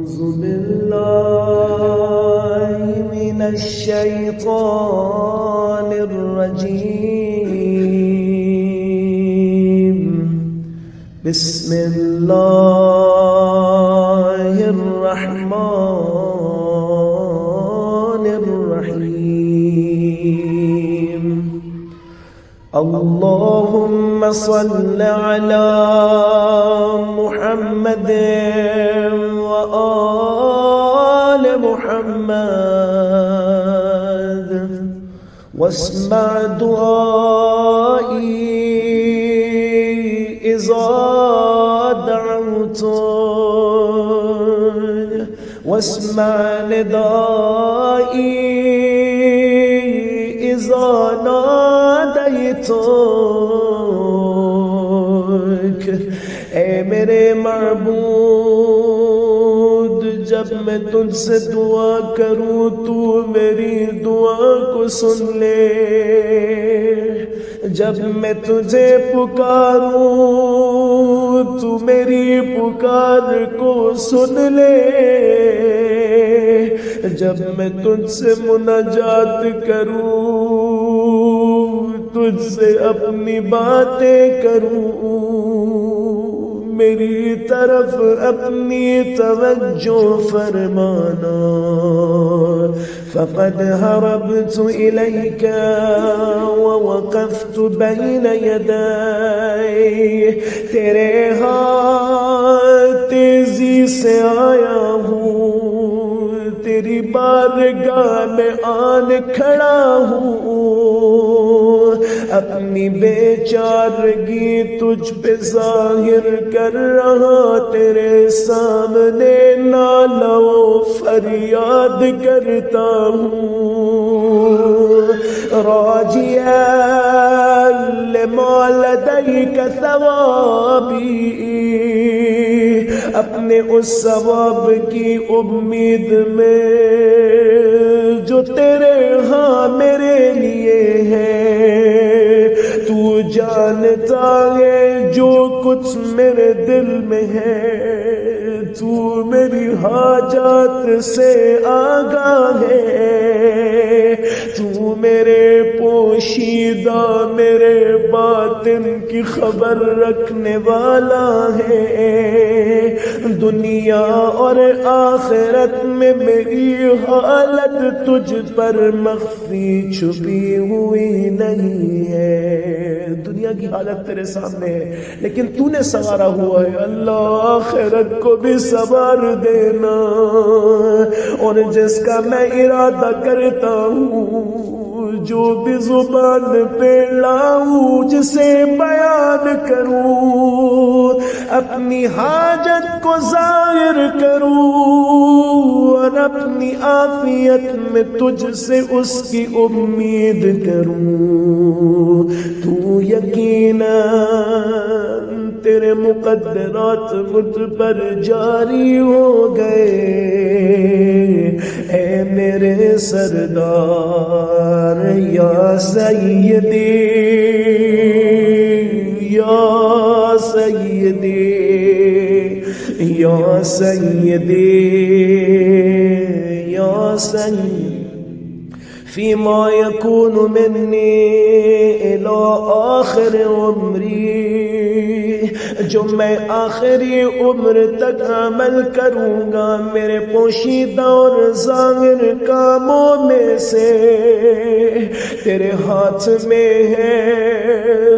أعوذ بالله من الشيطان الرجيم. بسم الله الرحمن الرحيم. اللهم صل على محمد وآل محمد واسمع دعائي إذا دعوتك واسمع ندائي إذا ناديتك. اے میرے معبود، جب میں تجھ سے دعا کروں تو میری دعا کو سن لے. جب میں تجھے پکاروں تو میری پکار کو سن لے. جب میں تجھ سے مناجات کروں، تجھ سے اپنی باتیں کروں، میری طرف اپنی توجہ فرمانا. فقد هربت إليك ووقفت بين يديك. تیرے ہاتھ تیزی سے آیا ہوں، تیری بارگاہ میں آن کھڑا ہوں. اپنی بے چارگی تجھ پہ ظاہر کر رہا، تیرے سامنے نالہ و فریاد کرتا ہوں. راجیا لما لدیک ثوابی، اپنے اس ثواب کی امید میں جو تیرے ہاں میرے لیے ہے. تو جانتا ہے جو کچھ میرے دل میں ہے، تو میری حاجات سے آگاہ ہے. تو میرے پوشیدہ میرے باطن کی خبر رکھنے والا ہے. دنیا اور آخرت میں میری حالت تجھ پر مخفی چھپی ہوئی نہیں ہے. دنیا کی حالت تیرے سامنے ہے لیکن تو نے سنوارا ہوا ہے. اللہ آخرت کو بھی سنوار دینا. اور جس کا میں ارادہ کرتا ہوں، جو بھی زبان پہ لاؤں، جسے بیان کروں، اپنی حاجت کو ظاہر کروں اور اپنی عافیت میں تجھ سے اس کی امید کروں. تو یقیناً تیرے مقدرات مجھ پر جاری ہو گئے. اے میرے سردار یا سیدی، یا سیدی، یا سیدی، یا سیدی، فيما يكون مني إلى آخر عمري، جو میں آخری عمر تک عمل کروں گا میرے پوشیدہ اور ظاہر کاموں میں سے تیرے ہاتھ میں ہے،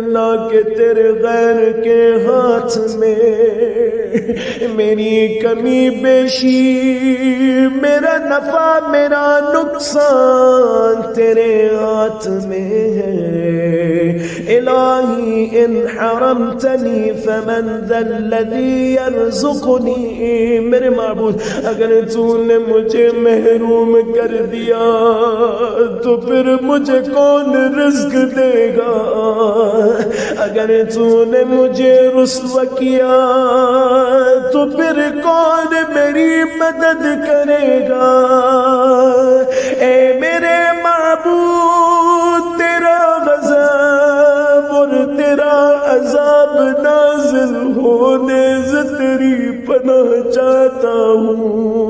نہ کہ تیرے غیر کے ہاتھ میں. میری کمی بیشی، میرا نفع میرا نقصان تیرے ہاتھ میں ہے. الہی ان حرمتنی فمن ذا الذی یرزقنی. میرے معبود، اگر تو نے مجھے محروم کر دیا تو پھر مجھے کون رزق دے گا؟ اگر تو نے مجھے رسوا کیا تو پھر کون میری مدد کرے گا؟ اے میرے معبود، تیرا غضب اور تیرا عذاب نازل ہونے سے تیری پناہ چاہتا ہوں.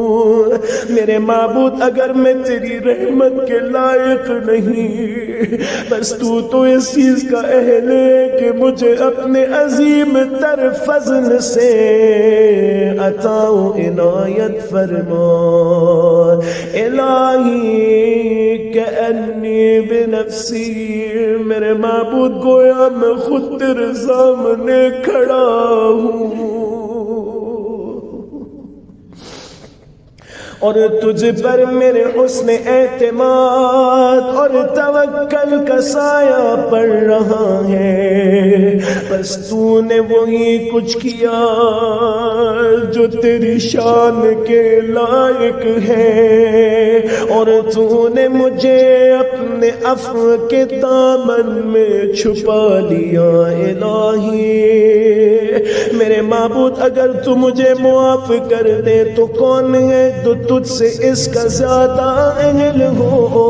میرے معبود اگر میں تیری رحمت کے لائق نہیں، بس تو اس چیز کا اہل ہے کہ مجھے اپنے عظیم تر فضل سے عطا و عنایت فرما۔ الہی کأنی بنفسی، میرے معبود گویا میں خود تیرے سامنے کھڑا ہوں اور تجھ پر میرے حسن اعتماد اور توکل کا سایہ پڑ رہا ہے، بس تو نے وہی کچھ کیا جو تیری شان کے لائق ہے، اور تو نے مجھے اپنے عفو کے دامن میں چھپا لیا۔ الہی میرے معبود اگر تو مجھے معاف کر دے تو کون ہے جو تجھ سے اس کا زیادہ اہل ہو۔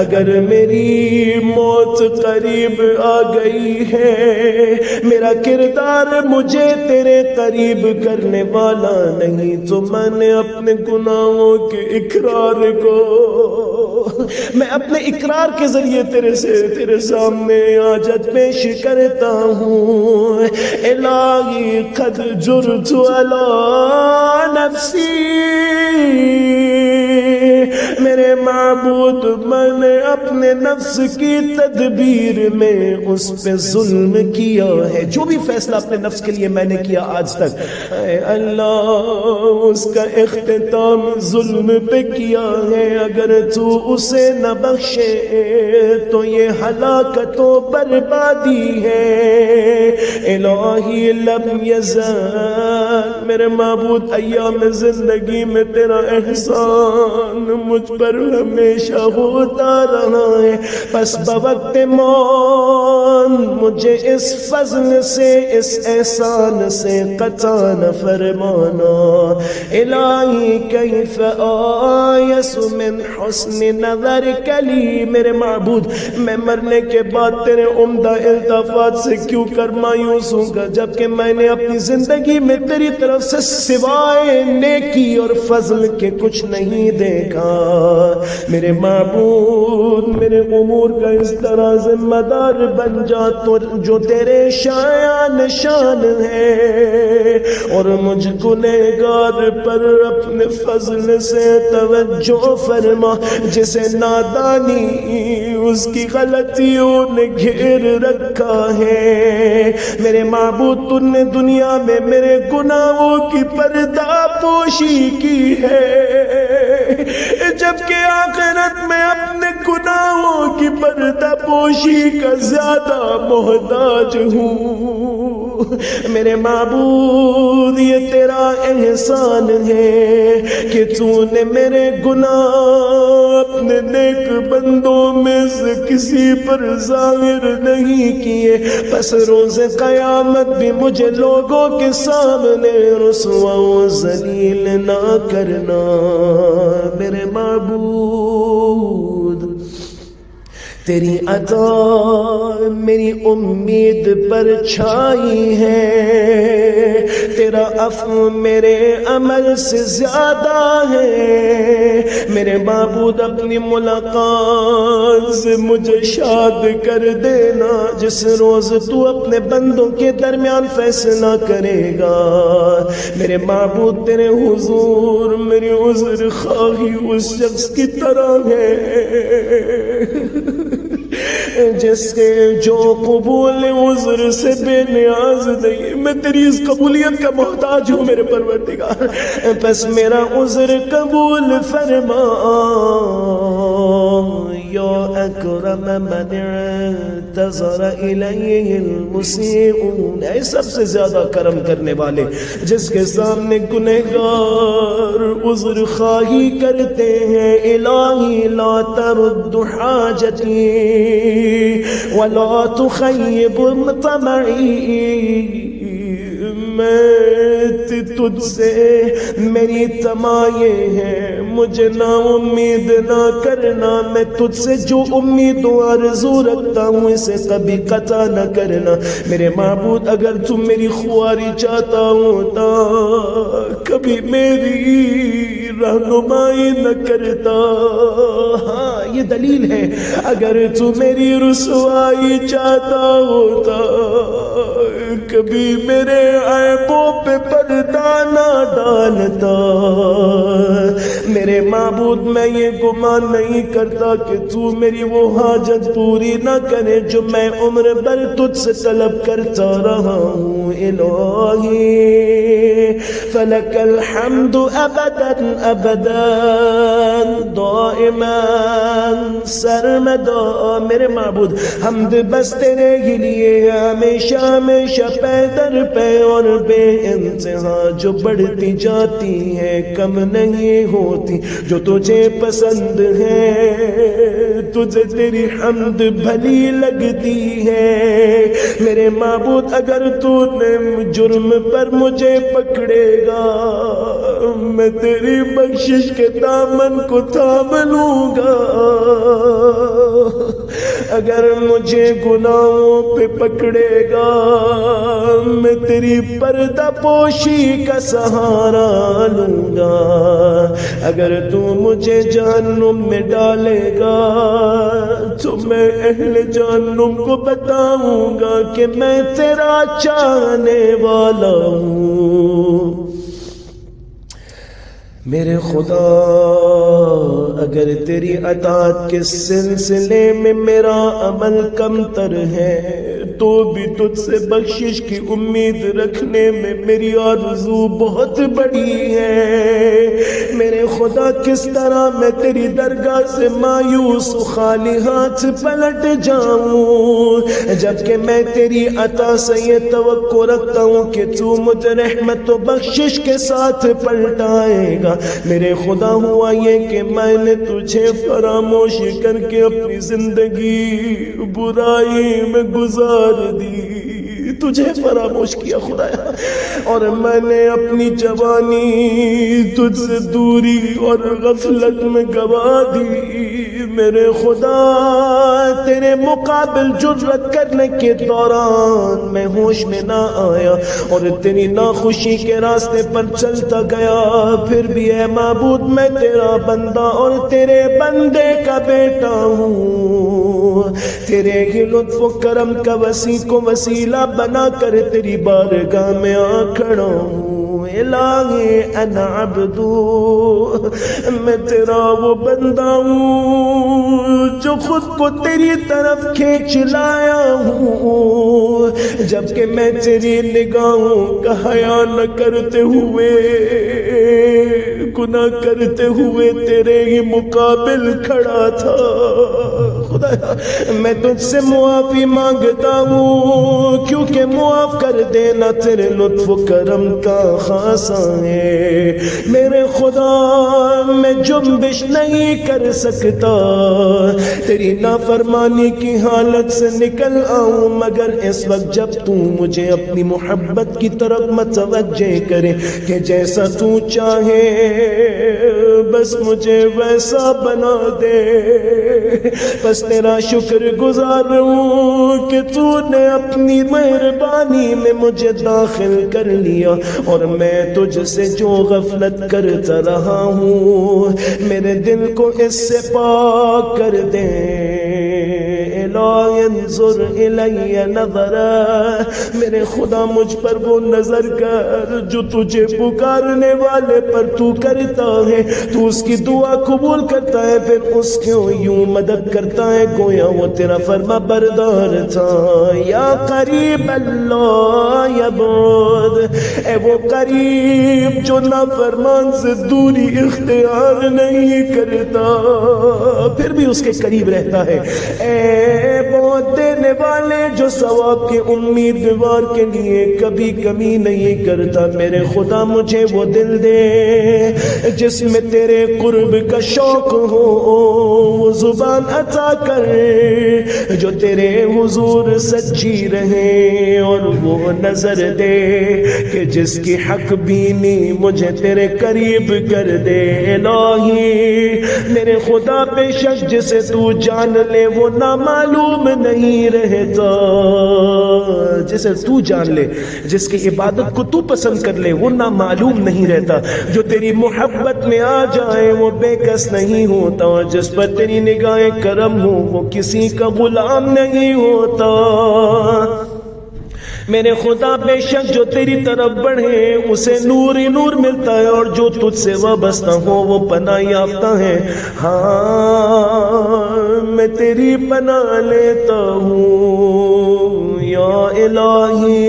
اگر میری موت قریب آ گئی ہے، میرا کردار مجھے تیرے قریب کرنے والا نہیں، تو میں نے اپنے گناہوں کے اقرار کو میں اپنے اقرار کے ذریعے تیرے سامنے حاجت پیش کرتا ہوں۔ الہی قد جرت علی نفسی، میرے معبود میں نے اپنے نفس کی تدبیر میں اس پہ ظلم کیا ہے، جو بھی فیصلہ اپنے نفس کے لیے میں نے کیا آج تک، اے اللہ اس کا اختتام ظلم پہ کیا ہے۔ اگر تو اسے نہ بخشے تو یہ ہلاکت و بربادی ہے۔ الہی لم یزال، میرے معبود ایام زندگی میں تیرا احسان مجھ پر ہمیشہ ہوتا رہا ہے، بس بوقت موت مجھے اس فضل سے، اس احسان سے قطع نہ فرمانا۔ الہی کیف آیس من حسن نظر کلی، میرے معبود میں مرنے کے بعد تیرے عمدہ الطافات سے کیوں کر مایوس ہوں گا، جبکہ میں نے اپنی زندگی میں تیری طرف سے سوائے نیکی اور فضل کے کچھ نہیں دیکھا۔ میرے معبود میرے امور کا اس طرح ذمہ دار بن جا تو جو تیرے شایان شان ہے، اور مجھ گنہگار پر اپنے فضل سے توجہ فرما، جسے نادانی اس کی غلطیوں نے گھیر رکھا ہے۔ میرے معبود تو نے دنیا میں میرے گناہوں کی پردہ پوشی کی ہے، جبکہ آخرت میں اپنے گناہوں کی پردہ پوشی کا زیادہ محتاج ہوں۔ میرے معبود یہ تیرا احسان ہے کہ تو نے میرے گناہ اپنے نیک بندوں میں سے کسی پر ظاہر نہیں کیے، پس روز قیامت بھی مجھے لوگوں کے سامنے رسوا و ذلیل نہ کرنا۔ میرے معبود تیری عطا میری امید پر چھائی ہے، تیرا عفو میرے عمل سے زیادہ ہے۔ میرے معبود اپنی ملاقات سے مجھے شاد کر دینا، جس روز تو اپنے بندوں کے درمیان فیصلہ کرے گا۔ میرے معبود تیرے حضور میری عذر خواہی اس شخص کی طرح ہے جس کے جو قبول عذر سے بے نیاز نہیں۔ میں تیری اس قبولیت کا محتاج ہوں میرے پروردگار، بس میرا عذر قبول فرما۔ یا اکرم من اعتذر الیہ المسیئون، اے سب سے زیادہ کرم کرنے والے جس کے سامنے گنہگار عذر خواہی کرتے ہیں۔ الہی لا ترد حاجتی ولا تخیب طمعی، میں تجھ سے میری تمائیں ہیں، مجھے نا امید نہ کرنا، میں تجھ سے جو امید و آرزو رکھتا ہوں اسے کبھی قطع نہ کرنا۔ میرے معبود اگر تم میری خواری چاہتا ہوتا کبھی میری رہنمائی نہ کرتا۔ ہاں یہ دلیل ہے، اگر تو میری رسوائی چاہتا ہوتا کبھی میرے عیبوں پہ پردہ نہ ڈالتا۔ میرے معبود میں یہ گمان نہیں کرتا کہ تو میری وہ حاجت پوری نہ کرے جو میں عمر بھر تجھ سے طلب کرتا رہا ہوں۔ الہی فلک الحمد ابدا ابدا دائما سرمدا۔ میرے معبود حمد بس تیرے ہی لیے ہمیشہ ہمیشہ پے در پہ اور بے انتہا، جو بڑھتی جاتی ہے کم نہیں ہوتی، جو تجھے پسند ہے تجھے تیری حمد بھلی لگتی ہے۔ میرے معبود اگر تو نے جرم پر مجھے پکڑے گا میں تیری بخشش کے دامن کو تھام لوں گا، اگر مجھے گناہوں پہ پکڑے گا میں تیری پردہ پوشی کا سہارا لوں گا، اگر تو مجھے جہنم میں ڈالے گا تو میں اہل جہنم کو بتاؤں گا کہ میں تیرا چاہنے والا ہوں۔ میرے خدا اگر تیری اطاعت کے سلسلے میں میرا عمل کم تر ہے تو بھی تجھ سے بخشش کی امید رکھنے میں میری آرزو بہت بڑی ہے۔ میرے خدا کس طرح میں تیری درگاہ سے مایوس و خالی ہاتھ پلٹ جاؤں جبکہ میں تیری عطا سے یہ توقع رکھتا ہوں کہ تو مجھے رحمت و بخشش کے ساتھ پلٹائے گا۔ میرے خدا ہوا یہ کہ میں نے تجھے فراموش کر کے اپنی زندگی برائی میں گزار دی، تجھے فراموش کیا خدایا، اور میں نے اپنی جوانی تجھ سے دوری اور غفلت میں گوا دی۔ میرے خدا تیرے مقابل جرأت کرنے کے دوران میں ہوش میں نہ آیا اور تیری ناخوشی کے راستے پر چلتا گیا، پھر بھی اے معبود میں تیرا بندہ اور تیرے بندے کا بیٹا ہوں، تیرے ہی لطف و کرم کا وسیع کو وسیلہ بنا کر تیری بارگاہ میں آ کھڑا ہوں۔ الہی انا عبدو، میں تیرا وہ بندہ ہوں جو خود کو تیری طرف کھینچ لایا ہوں، جبکہ میں تیری نگاہوں کا حیا نہ کرتے ہوئے گناہ کرتے ہوئے تیرے ہی مقابل کھڑا تھا۔ خدا میں تجھ سے معافی مانگتا ہوں کیونکہ معاف کر دینا تیرے لطف و کرم کا خاصہ ہے۔ میرے خدا میں جنبش نہیں کر سکتا تیری نافرمانی کی حالت سے نکل آؤں مگر اس وقت جب تو مجھے اپنی محبت کی طرف متوجہ کرے کہ جیسا تو چاہے بس مجھے ویسا بنا دے۔ بس تیرا شکر گزار ہوں کہ تو نے اپنی مہربانی میں مجھے داخل کر لیا، اور میں تجھ سے جو غفلت کرتا رہا ہوں میرے دل کو اس سے پاک کر دے۔ لا ينظر الی نظرا، میرے خدا مجھ پر وہ نظر کر جو تجھے پکارنے والے پر تو کرتا ہے، تو اس کی دعا قبول کرتا ہے پھر اس کو یوں مدد کرتا ہے گویا وہ تیرا فرما بردار تھا۔ یا قریب اللہ یبعد، اے وہ قریب جو نافرمان سے دوری اختیار نہیں کرتا پھر بھی اس کے قریب رہتا ہے۔ اے بہت دینے والے جو ثواب کے امیدوار کے لیے کبھی کمی نہیں کرتا، میرے خدا مجھے وہ دل دے جس میں تیرے قرب کا شوق ہو، وہ زبان عطا کر جو تیرے حضور سچی رہے، اور وہ نظر دے کہ جس کی حق بینی مجھے تیرے قریب کر دے۔ الہی میرے خدا بے شک جسے تو جان لے وہ نامعلوم نہیں رہتا، جسے تو جان لے، جس کی عبادت کو تو پسند کر لے وہ نامعلوم نہیں رہتا، جو تیری محبت میں آ جائے وہ بے کس نہیں ہوتا، اور جس پر تیری نگاہ کرم ہو وہ کسی کا غلام نہیں ہوتا۔ میرے خدا بے شک جو تیری طرف بڑھے اسے نور ہی نور ملتا ہے، اور جو تجھ سے وابستہ ہو وہ پناہ یافتہ ہے۔ ہاں میں تیری پناہ لیتا ہوں یا الہی،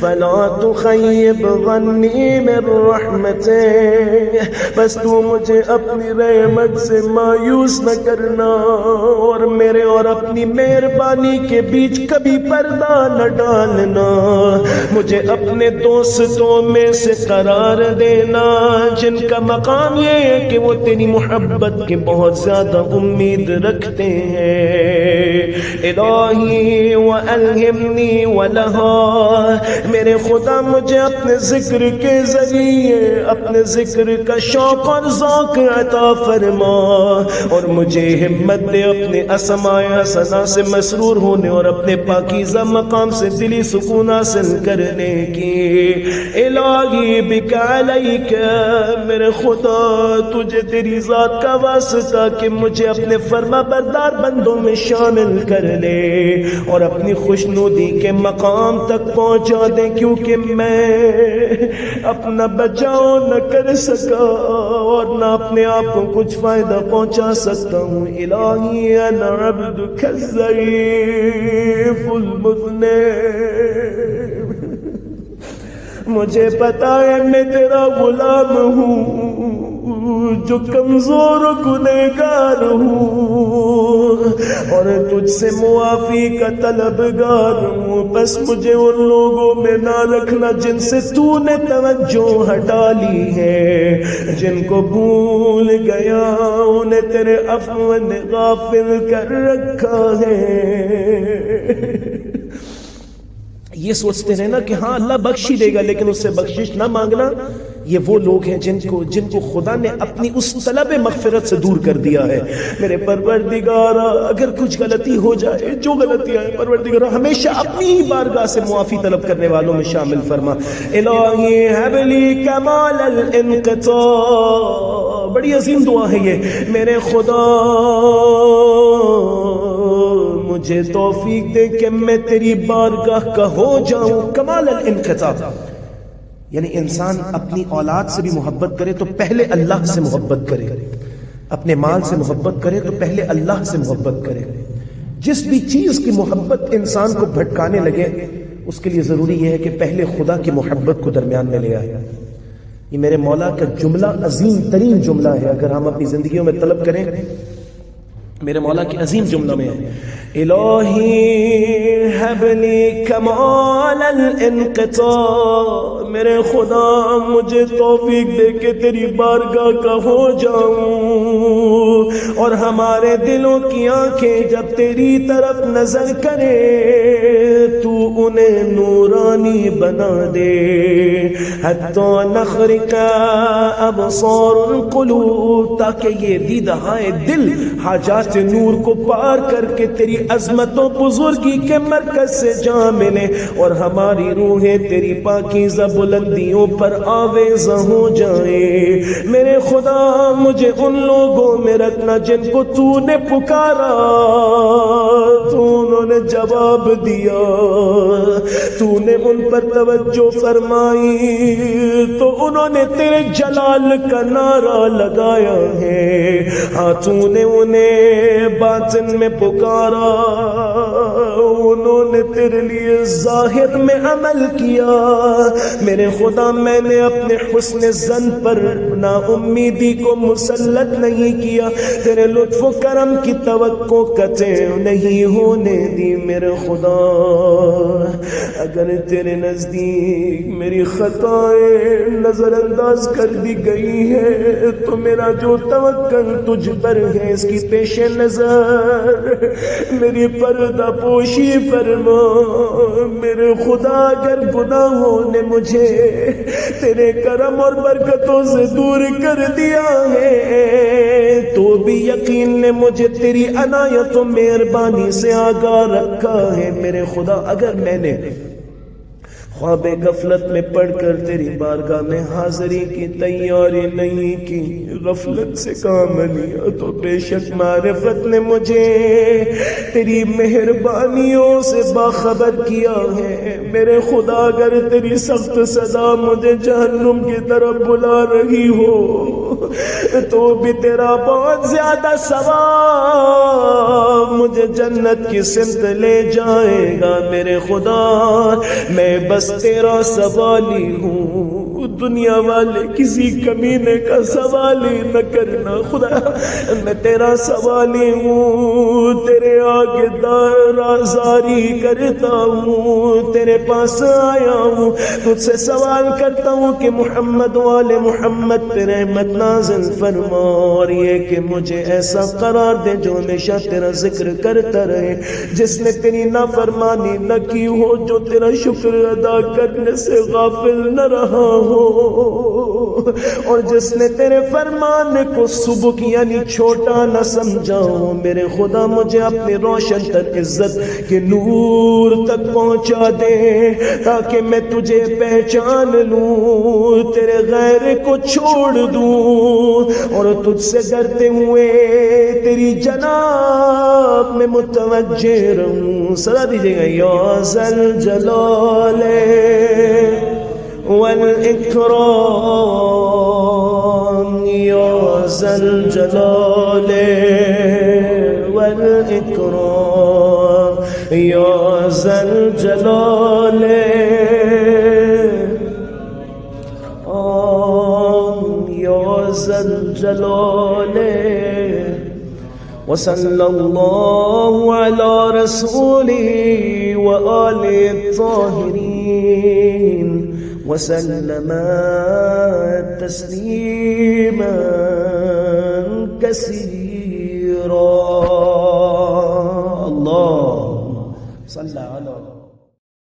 فلا تخیب ظنی من رحمتک، بس تو مجھے اپنی رحمت سے مایوس نہ کرنا، اور میرے اور اپنی مہربانی کے بیچ کبھی پردہ نہ ڈالنا، مجھے اپنے دوستوں میں سے قرار دینا جن کا مقام یہ ہے کہ وہ تیری محبت کی بہت زیادہ امید رکھتے ہیں۔ الہی وَأَلْهِمْنِي وَلَهَا، میرے خدا مجھے اپنے ذکر کے ذریعے اپنے ذکر کا شوق اور ذوق عطا فرما، اور مجھے ہمت دے اپنے اسماء حسنہ سے مسرور ہونے اور اپنے پاکیزہ مقام سے دلی سکون حاصل کرنے کی۔ الہی بک علیک، میرے خدا تجھے تیری ذات کا واسطہ کہ مجھے اپنے فرما بردار بندوں میں شامل کر لے، اور اپنی خوشنودی کے مقام تک پہنچا دے، کیونکہ میں اپنا بچاؤ نہ کر سکا اور نہ اپنے آپ کو کچھ فائدہ پہنچا سکتا ہوں۔ الہی انا عبدک الضعیف المذنب، مجھے پتا ہے میں تیرا غلام ہوں جو کمزور و گنہگار ہوں، اور تجھ سے معافی کا طلبگار ہوں، بس مجھے ان لوگوں میں نہ رکھنا جن سے تو نے توجہ ہٹا لی ہے، جن کو بھول گیا انہیں تیرے عفو نے غافل کر رکھا ہے۔ یہ سوچتے رہنا کہ ہاں اللہ بخش ہی دے گا، لیکن اس سے بخشش نہ مانگنا، یہ وہ لوگ ہیں جن کو خدا نے اپنی اس طلب مغفرت سے دور کر دیا ہے۔ میرے پروردگار اگر کچھ غلطی ہو جائے، جو غلطیاں ہیں پروردگار ہمیشہ اپنی ہی بارگاہ سے معافی طلب کرنے والوں میں شامل فرما۔ الہی ہب لی کمال الانقطاع، بڑی عظیم دعا ہے یہ۔ میرے خدا مجھے توفیق دے کہ میں تیری بارگاہ کا ہو جاؤں کمال الانقطاع، یعنی انسان اپنی اولاد سے بھی محبت کرے تو پہلے اللہ سے محبت کرے، اپنے مال سے محبت کرے تو پہلے اللہ سے محبت کرے۔ جس بھی چیز کی محبت انسان کو بھٹکانے لگے اس کے لیے ضروری یہ ہے کہ پہلے خدا کی محبت کو درمیان میں لے آئے۔ یہ میرے مولا کا جملہ عظیم ترین جملہ ہے، اگر ہم اپنی زندگیوں میں طلب کریں میرے مولا کی عظیم جملہ میں ہے، الہی ہب لی کمال الانقطاع، میرے خدا مجھے توفیق دے کہ تیری بارگاہ کا ہو جاؤں، اور ہمارے دلوں کی آنکھیں جب تیری طرف نظر کرے تو انہیں نورانی بنا دے، حتی نخرق ابصار القلوب، تاکہ یہ دیدہائے دل حاجات نور کو پار کر کے تیری عظمت و بزرگی کے مرکز سے جا ملے، اور ہماری روحیں تیری پاکیزہ بلندیوں پر آویزہ ہو جائیں۔ میرے خدا مجھے ان لوگوں میں رکھنا جن کو تو نے پکارا تو انہوں نے جواب دیا، تو نے ان پر توجہ فرمائی تو انہوں نے تیرے جلال کا نعرہ لگایا ہے، ہاں تو نے انہیں باطن میں پکارا، انہوں نے تیرے لیے ظاہر میں عمل کیا۔ میرے خدا میں نے اپنے حسن زن پر نا امیدی کو مسلط نہیں کیا، تیرے لطف و کرم کی توقع قطع نہیں ہونے دی میرے خدا۔ اگر تیرے نزدیک میری خطائیں نظر انداز کر دی گئی ہے تو میرا جو توکل تجھ پر ہے اس کی پیش نظر میری پردہ پوشی فرما میرے خدا۔ اگر گناہوں نے مجھے تیرے کرم اور برکتوں سے دور کر دیا ہے تو بھی یقین نے مجھے تیری عنایت و مہربانی سے آگاہ رکھا ہے میرے خدا۔ اگر میں نے خواب غفلت میں پڑھ کر تیری بارگاہ میں حاضری کی تیاری نہیں کی، غفلت سے کام لیا، تو بے شک معرفت نے مجھے تیری مہربانیوں سے باخبر کیا ہے میرے خدا۔ اگر تیری سخت سزا مجھے جہنم کی طرف بلا رہی ہو تو بھی تیرا بہت زیادہ ثواب مجھے جنت کی سمت لے جائے گا میرے خدا۔ میں بس تیرا سوالی ہوں، دنیا والے کسی کمینے کا سوال ہی نہ کرنا خدا۔ میں تیرا سوالی ہوں، تیرے آگے رازداری کرتا ہوں، تیرے پاس آیا ہوں، تجھ سے سوال کرتا ہوں کہ محمد والے محمد پہ رحمت نازل فرما، اور یہ کہ مجھے ایسا قرار دے جو ہمیشہ تیرا ذکر کرتا رہے، جس نے تیری نافرمانی نہ کی ہو، جو تیرا شکر ادا کرنے سے غافل نہ رہا ہو، اور جس نے تیرے فرمان کو سبک یعنی چھوٹا نہ سمجھا ہو میرے خدا۔ مجھے اپنے روشن تر عزت کے نور تک پہنچا دے تاکہ میں تجھے پہچان لوں، تیرے غیر کو چھوڑ دوں اور تجھ سے ڈرتے ہوئے تیری جناب میں متوجہ رہوں۔ صدا دیجئے گا یا ذل جلال والإكرام يا ذا الجلال والإكرام يا ذا الجلال يا ذا الجلال۔ وصلى الله على رسوله وآله الطاهرين وسلم تسليما كثيرا۔ اللهم صل على